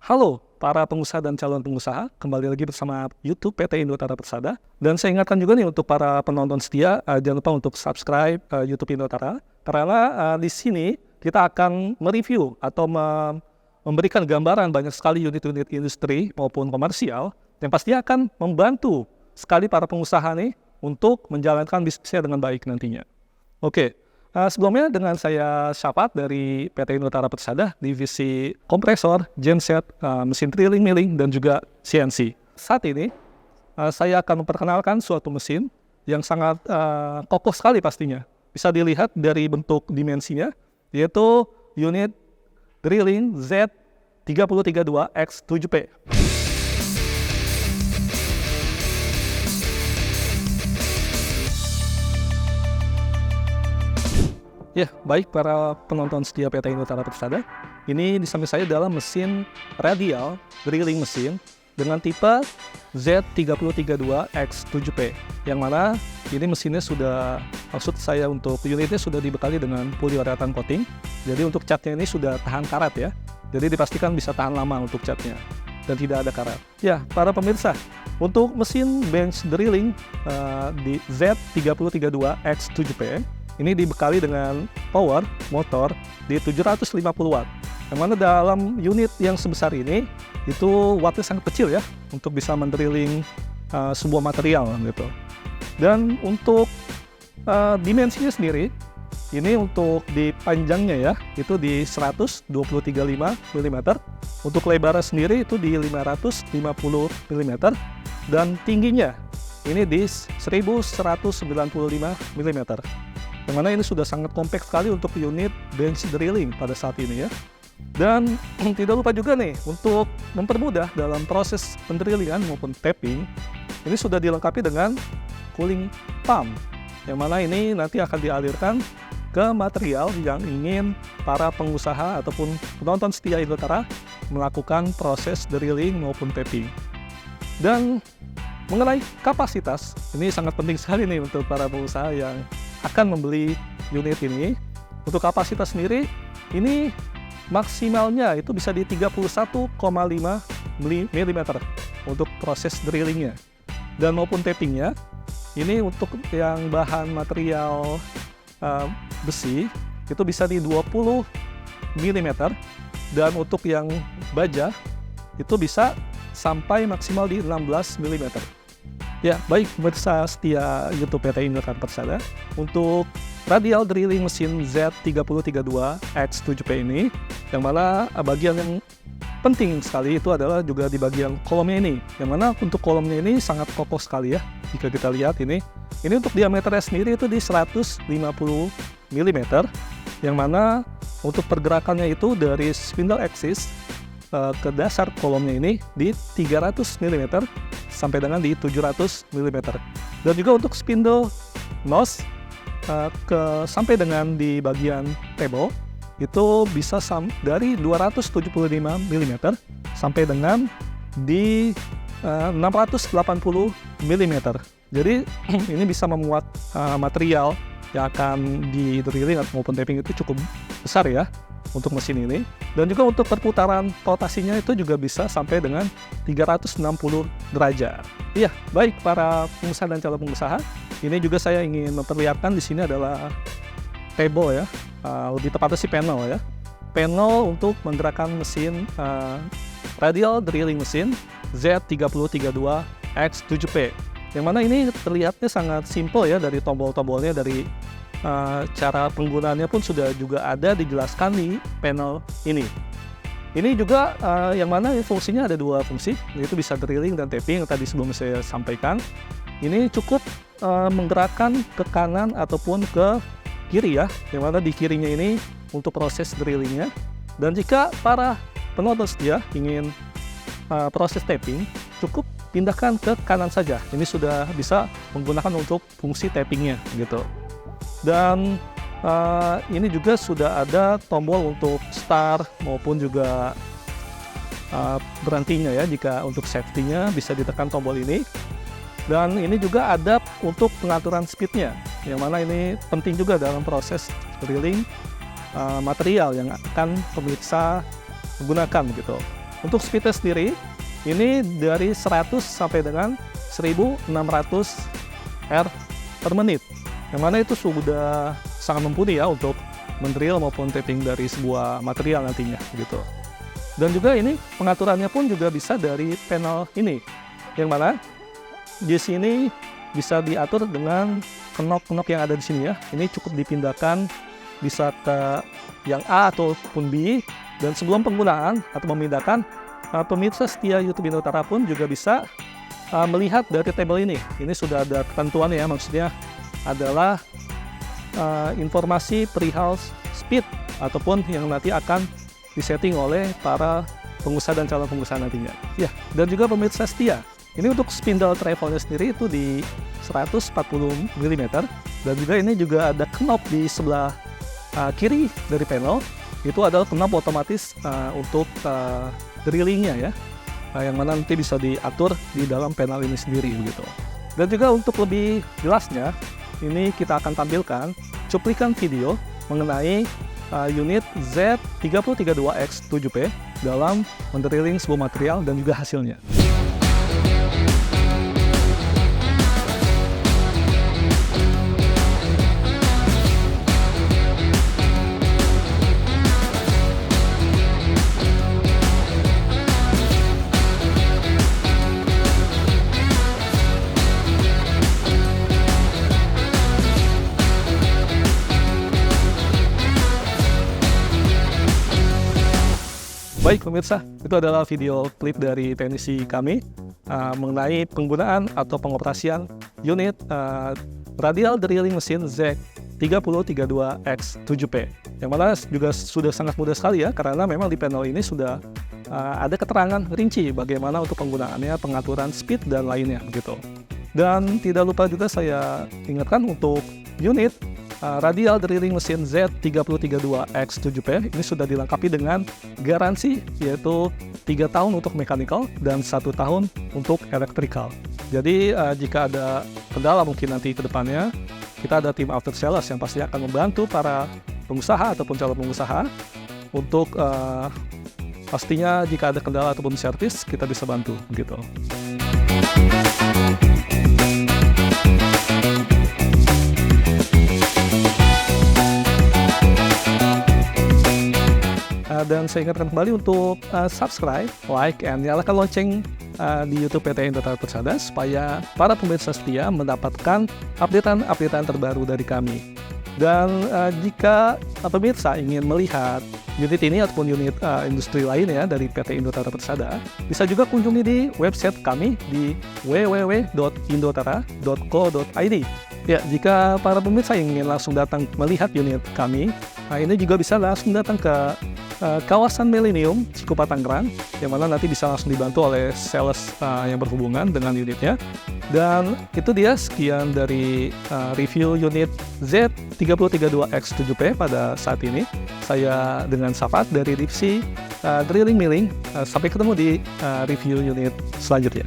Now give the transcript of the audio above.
Halo para pengusaha dan calon pengusaha, kembali lagi bersama YouTube PT Indotara Persada. Dan saya ingatkan juga nih untuk para penonton setia, jangan lupa untuk subscribe YouTube Indotara. Karena di sini kita akan mereview atau memberikan gambaran banyak sekali unit-unit industri maupun komersial yang pasti akan membantu sekali para pengusaha nih untuk menjalankan bisnisnya dengan baik nantinya. Oke. Sebelumnya dengan saya Syapat dari PT Indotara Persada, divisi kompresor, genset, mesin drilling, milling, dan juga CNC. Saat ini saya akan memperkenalkan suatu mesin yang sangat kokoh sekali pastinya. Bisa dilihat dari bentuk dimensinya, yaitu unit drilling Z3032X7P. Ya, baik para penonton setia PT Indotara Persada, ini di samping saya adalah mesin radial drilling mesin dengan tipe Z3032X7P, yang mana ini mesinnya sudah, maksud saya untuk unitnya sudah dibekali dengan polyurethane coating. Jadi untuk catnya ini sudah tahan karat ya, jadi dipastikan bisa tahan lama untuk catnya dan tidak ada karat. Ya, para pemirsa, untuk mesin bench drilling di Z3032X7P ini dibekali dengan power motor di 750 watt. Yang mana dalam unit yang sebesar ini, itu wattnya sangat kecil ya, untuk bisa mendrilling sebuah material gitu. Dan untuk dimensinya sendiri, ini untuk di panjangnya ya, itu di 123,5 mm. Untuk lebarnya sendiri itu di 550 mm. Dan tingginya ini di 1195 mm. Yang mana ini sudah sangat kompak sekali untuk unit bench drilling pada saat ini ya. Dan tidak lupa juga nih, untuk mempermudah dalam proses pendrillingan maupun tapping, ini sudah dilengkapi dengan cooling pump, yang mana ini nanti akan dialirkan ke material yang ingin para pengusaha ataupun penonton setia Indotara melakukan proses drilling maupun tapping. Dan mengenai kapasitas, ini sangat penting sekali nih untuk para pengusaha yang akan membeli unit ini. Untuk kapasitas sendiri, ini maksimalnya itu bisa di 31,5 mm untuk proses drillingnya. Dan maupun tappingnya, ini untuk yang bahan material besi, itu bisa di 20 mm. Dan untuk yang baja, itu bisa sampai maksimal di 16 mm. Ya, baik pemirsa setia YouTube PT Indotara Persada, untuk radial drilling mesin Z3032X7P ini, yang mana bagian yang penting sekali itu adalah juga di bagian kolomnya ini, yang mana untuk kolomnya ini sangat kokoh sekali ya. Jika kita lihat ini untuk diameternya sendiri itu di 150 mm, yang mana untuk pergerakannya itu dari spindle axis ke dasar kolomnya ini di 300 mm sampai dengan di 700 mm. Dan juga untuk spindle nose sampai dengan di bagian table itu bisa dari 275 mm sampai dengan di 680 mm. Jadi ini bisa memuat material yang akan di drilling maupun tapping itu cukup besar ya untuk mesin ini. Dan juga untuk perputaran rotasinya itu juga bisa sampai dengan 360 derajat. Iya, baik para pengusaha dan calon pengusaha, ini juga saya ingin memperlihatkan di sini adalah table ya, lebih tepatnya sih panel ya. Panel untuk menggerakkan mesin radial drilling mesin Z3032X7P. Yang mana ini terlihatnya sangat simple ya, dari tombol-tombolnya, dari cara penggunaannya pun sudah juga ada dijelaskan di panel ini. Ini juga yang mana fungsinya ada dua fungsi, yaitu bisa drilling dan tapping yang tadi sebelum saya sampaikan. Ini cukup menggerakkan ke kanan ataupun ke kiri ya, yang mana di kirinya ini untuk proses drillingnya. Dan jika para penonton setia ingin proses tapping, cukup pindahkan ke kanan saja. Ini sudah bisa menggunakan untuk fungsi tappingnya gitu. Dan ini juga sudah ada tombol untuk start maupun juga berhentinya ya. Jika untuk safety-nya bisa ditekan tombol ini. Dan ini juga ada untuk pengaturan speed-nya, yang mana ini penting juga dalam proses drilling material yang akan pemirsa gunakan gitu. Untuk speednya sendiri, ini dari 100 sampai dengan 1600 R per menit. Yang mana itu sudah sangat mumpuni ya untuk mendrill maupun tapping dari sebuah material nantinya gitu. Dan juga ini pengaturannya pun juga bisa dari panel ini, yang mana di sini bisa diatur dengan knob-knob yang ada di sini ya. Ini cukup dipindahkan bisa ke yang A ataupun B, dan sebelum penggunaan atau memindahkan, pemirsa setia YouTube Indotara pun juga bisa melihat dari tabel ini. Ini sudah ada ketentuan ya, maksudnya adalah informasi perihal speed ataupun yang nanti akan disetting oleh para pengusaha dan calon pengusaha nantinya. Ya, dan juga pemirsa setia, ini untuk spindle travelnya sendiri itu di 140 mm, dan juga ini juga ada knob di sebelah kiri dari panel. Itu adalah knob otomatis untuk drillingnya ya, yang mana nanti bisa diatur di dalam panel ini sendiri begitu. Dan juga untuk lebih jelasnya, ini kita akan tampilkan cuplikan video mengenai unit Z3032X7P dalam mendrilling sebuah material dan juga hasilnya. Baik pemirsa, itu adalah video klip dari teknisi kami mengenai penggunaan atau pengoperasian unit radial drilling mesin Z3032X7P, yang mana juga sudah sangat mudah sekali ya, karena memang di panel ini sudah ada keterangan rinci bagaimana untuk penggunaannya, pengaturan speed dan lainnya begitu. Dan tidak lupa juga saya ingatkan untuk unit radial drilling mesin Z3032X7P ini sudah dilengkapi dengan garansi, yaitu 3 tahun untuk mechanical dan 1 tahun untuk electrical. Jadi jika ada kendala mungkin nanti ke depannya, kita ada tim after sales yang pasti akan membantu para pengusaha ataupun calon pengusaha untuk pastinya jika ada kendala ataupun servis kita bisa bantu gitu. Dan saya ingatkan kembali untuk subscribe, like, and nyalakan lonceng di YouTube PT Indotara Persada supaya para pemirsa setia mendapatkan updatean terbaru dari kami. Dan jika pemirsa ingin melihat unit ini ataupun unit industri lainnya dari PT Indotara Persada, bisa juga kunjungi di website kami di www.indotara.co.id. Ya, jika para pemirsa ingin langsung datang melihat unit kami, ini juga bisa langsung datang ke kawasan Millennium Cikupa Tangerang, yang mana nanti bisa langsung dibantu oleh sales yang berhubungan dengan unitnya. Dan itu dia sekian dari review unit Z3032X7P pada saat ini. Saya dengan Safat dari Ripsi Drilling Milling. Sampai ketemu di review unit selanjutnya.